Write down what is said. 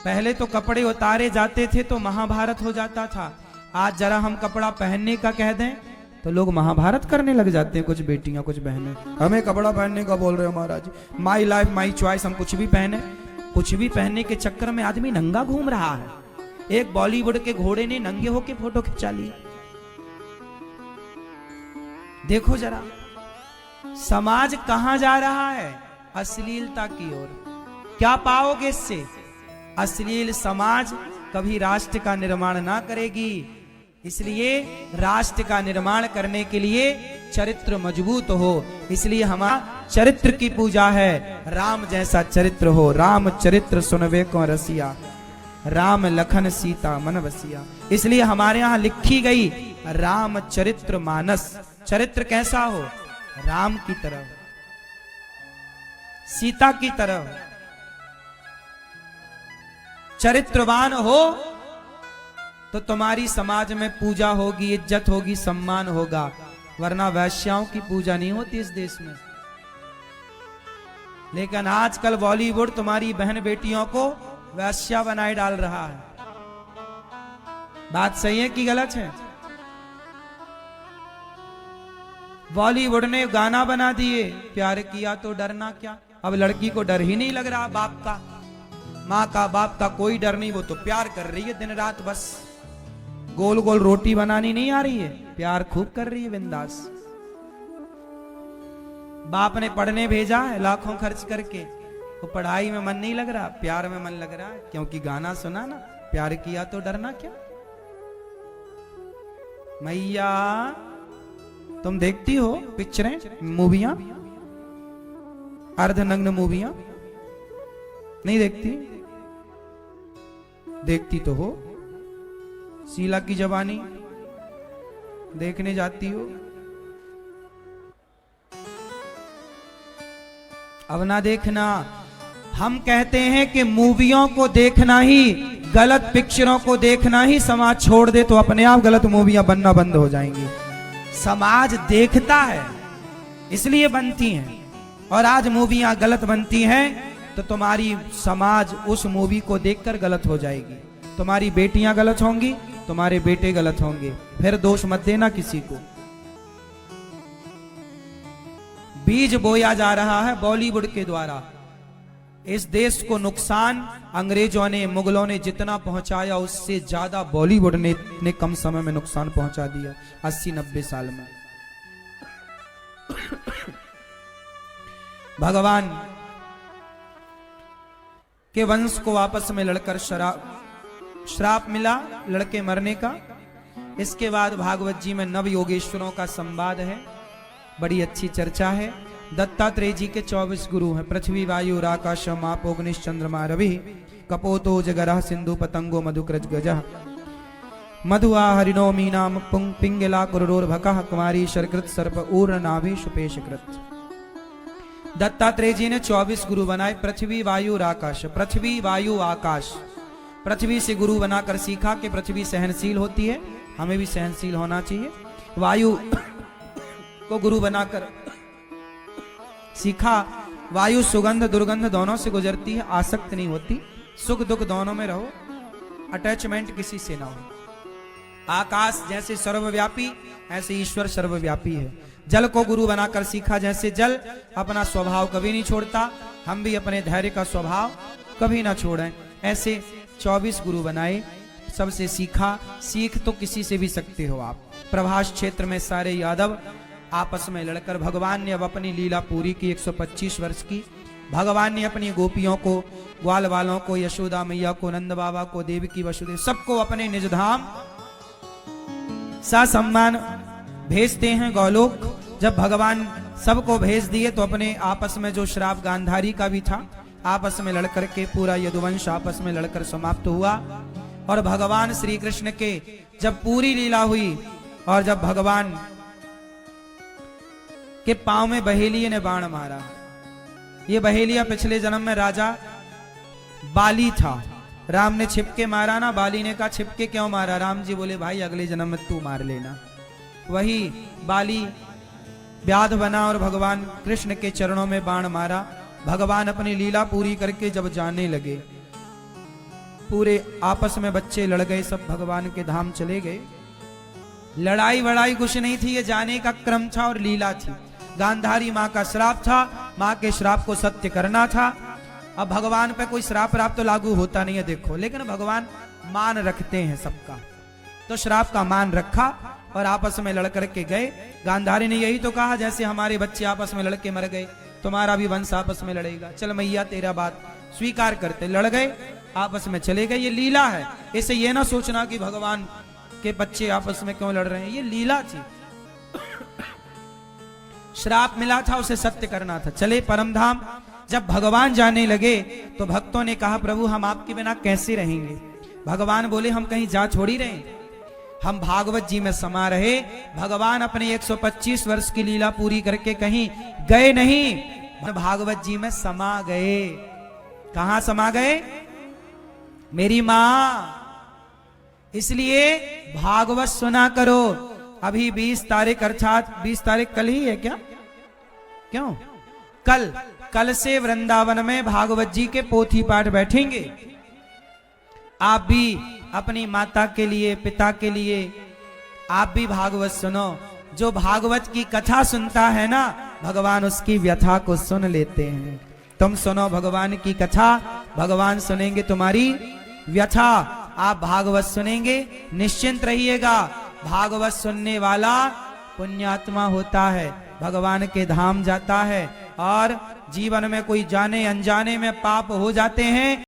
पहले तो कपड़े उतारे जाते थे तो महाभारत हो जाता था। आज जरा हम कपड़ा पहनने का कह दें तो लोग महाभारत करने लग जाते हैं। कुछ बेटियां कुछ बहनें हमें कपड़ा पहनने का बोल रहे हो महाराज, माई लाइफ माई चॉइस, हम कुछ भी पहने। कुछ भी पहनने के चक्कर में आदमी नंगा घूम रहा है। एक बॉलीवुड के घोड़े ने नंगे होके फोटो खिंचा ली। देखो जरा समाज कहां जा रहा है, अश्लीलता की ओर। क्या पाओगे इससे? अश्लील समाज कभी राष्ट्र का निर्माण ना करेगी। इसलिए राष्ट्र का निर्माण करने के लिए चरित्र मजबूत हो, इसलिए हमारा चरित्र की पूजा है। राम जैसा चरित्र हो, राम चरित्र सुनवे को रसिया, राम लखन सीता मन बसिया। इसलिए हमारे यहां लिखी गई राम चरित्र मानस। चरित्र कैसा हो? राम की तरह, सीता की तरह चरित्रवान हो तो तुम्हारी समाज में पूजा होगी, इज्जत होगी, सम्मान होगा। वरना वैश्याओं की पूजा नहीं होती इस देश में। लेकिन आजकल बॉलीवुड तुम्हारी बहन बेटियों को वैश्या बनाए डाल रहा है। बात सही है कि गलत है? बॉलीवुड ने गाना बना दिए, प्यार किया तो डरना क्या। अब लड़की को डर ही नहीं लग रहा बाप का, माँ का, बाप का कोई डर नहीं। वो तो प्यार कर रही है दिन रात, बस गोल गोल रोटी बनानी नहीं आ रही है, प्यार खूब कर रही है बिंदास। बाप ने पढ़ने भेजा है लाखों खर्च करके, वो पढ़ाई में मन नहीं लग रहा, प्यार में मन लग रहा है, क्योंकि गाना सुना ना, प्यार किया तो डरना क्या। मैया तुम देखती हो पिक्चरें, मूवियां, अर्धनग्न मूवियां नहीं देखती? देखती तो हो। शीला की जवानी देखने जाती हो? अब ना देखना। हम कहते हैं कि मूवियों को देखना ही, गलत पिक्चरों को देखना ही समाज छोड़ दे तो अपने आप गलत मूवियां बनना बंद हो जाएंगी। समाज देखता है इसलिए बनती हैं, और आज मूवियां गलत बनती हैं तो तुम्हारी समाज उस मूवी को देखकर गलत हो जाएगी। तुम्हारी बेटियां गलत होंगी, तुम्हारे बेटे गलत होंगे, फिर दोष मत देना किसी को। बीज बोया जा रहा है बॉलीवुड के द्वारा। इस देश को नुकसान अंग्रेजों ने, मुगलों ने जितना पहुंचाया उससे ज्यादा बॉलीवुड ने इतने कम समय में नुकसान पहुंचा दिया, 80-90 साल में। भगवान के वंश को आपस में लड़कर श्राप मिला लड़के मरने का। इसके बाद भागवत जी में नव योगेश्वरों का संवाद है, बड़ी अच्छी चर्चा है। दत्तात्रेय जी के 24 गुरु हैं, पृथ्वी वायु आकाश आप अग्नि चंद्रमा रवि कपोतो जगरः सिंधु पतंगो मधुकृत गजः मधुआ हरिणो मीनाम पिंगला कुरोर्भकः कुमारी शरकृत सर्प ऊर्न नाभि सुपेशकृत। दत्तात्रेय जी ने 24 गुरु बनाए, पृथ्वी वायु आकाश। पृथ्वी वायु आकाश, पृथ्वी से गुरु बनाकर सीखा कि पृथ्वी सहनशील होती है, हमें भी सहनशील होना चाहिए। वायु को गुरु बनाकर सीखा, वायु सुगंध दुर्गंध दोनों से गुजरती है, आसक्त नहीं होती, सुख दुख दोनों में रहो, अटैचमेंट किसी से ना हो। आकाश जैसे सर्वव्यापी, ऐसे ईश्वर सर्वव्यापी है। जल को गुरु बनाकर सीखा, जैसे जल अपना स्वभाव कभी नहीं छोड़ता, हम भी अपने धैर्य का स्वभाव कभी ना छोड़ें। ऐसे 24 गुरु बनाए, सबसे सीखा। सीख तो किसी से भी सकते हो आप। प्रभास क्षेत्र में सारे यादव आपस में लड़कर भगवान ने अब अपनी लीला पूरी की, 125 वर्ष की। भगवान ने अपनी गोपियों को, ग्वाल वालों को, यशोदा मैया को, नंद बाबा को, देवकी वसुदेव सबको अपने निज धाम ससम्मान भेजते हैं गौलोक। जब भगवान सबको भेज दिए तो अपने आपस में जो श्राप गांधारी का भी था, आपस में लड़कर के पूरा यदुवंश आपस में लड़कर समाप्त हुआ। और भगवान श्री कृष्ण के जब पूरी लीला हुई और जब भगवान के पांव में बहेलिये ने बाण मारा, ये बहेलिया पिछले जन्म में राजा बाली था। राम ने छिपके मारा ना, बाली ने कहा छिपके क्यों मारा? राम जी बोले भाई अगले जन्म में तू मार लेना। वही बाली व्याध बना और भगवान कृष्ण के चरणों में बाण मारा। भगवान अपनी लीला पूरी करके जब जाने लगे पूरे आपस में बच्चे लड़ गए, सब भगवान के धाम चले गए। लड़ाई वड़ाई कुछ नहीं थी, ये जाने का क्रम था और लीला थी। गांधारी माँ का श्राप था, माँ के श्राप को सत्य करना था। अब भगवान पे कोई श्राप राप तो लागू होता नहीं है देखो, लेकिन भगवान मान रखते हैं सबका, तो श्राप का मान रखा और आपस में लड़ करके गए। गांधारी ने यही तो कहा, जैसे हमारे बच्चे आपस में लड़के मर गए, तुम्हारा भी वंश आपस में लड़ेगा। चल मैया तेरा बात स्वीकार करते, लड़ गए, आपस में चले गए। ये लीला है, इसे ये ना सोचना कि भगवान के बच्चे आपस में क्यों लड़ रहे हैं, ये लीला थी। श्राप मिला था, उसे सत्य करना था। चले परम धाम। जब भगवान जाने लगे तो भक्तों ने कहा, प्रभु हम आपके बिना कैसे रहेंगे। भगवान बोले, हम कहीं जा छोड़ी रहे, हम भागवत जी में समा रहे। भगवान अपने 125 वर्ष की लीला पूरी करके कहीं गए नहीं, भागवत जी में समा गए। कहां समा गए? मेरी मां। इसलिए भागवत सुना करो। अभी 20 तारीख, अर्थात 20 तारीख कल ही है क्या? क्यों? कल से वृंदावन में भागवत जी के पोथी पाठ बैठेंगे। आप भी अपनी माता के लिए, पिता के लिए आप भी भागवत सुनो। जो भागवत की कथा सुनता है ना, भगवान उसकी व्यथा को सुन लेते हैं। तुम सुनो भगवान की कथा, भगवान सुनेंगे तुम्हारी व्यथा। आप भागवत सुनेंगे, निश्चिंत रहिएगा। भागवत सुनने वाला पुण्यात्मा होता है, भगवान के धाम जाता है। और जीवन में कोई जाने अनजाने में पाप हो जाते हैं